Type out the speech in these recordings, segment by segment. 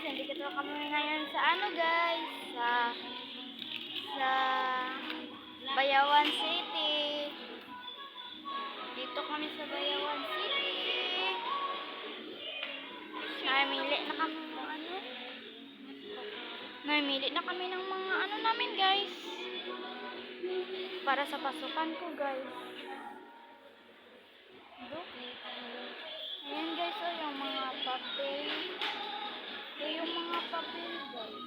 nandito kami ngayon sa ano guys, sa Bayawan City. Dito kami sa Bayawan City. Namili na kami ng ano. Namili na kami ng mga ano namin guys. Para sa pasukan ko guys. Ayan guys, oh, yung mga papel. Ito yung mga papel guys.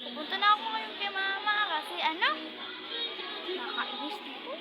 Pupunta na ako ngayon kay mama kasi ano? Nakakainis dito.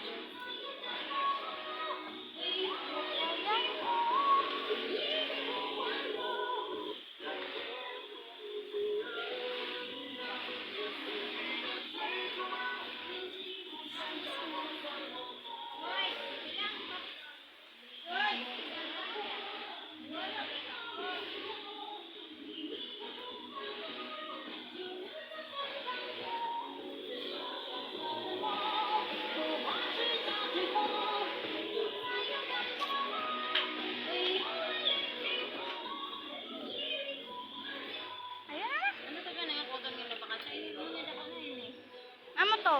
Ano to?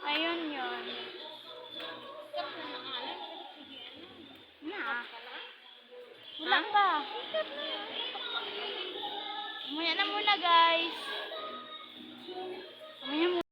Ayun yun. Na. Wala pa. Mamaya na muna guys. Mamaya muna.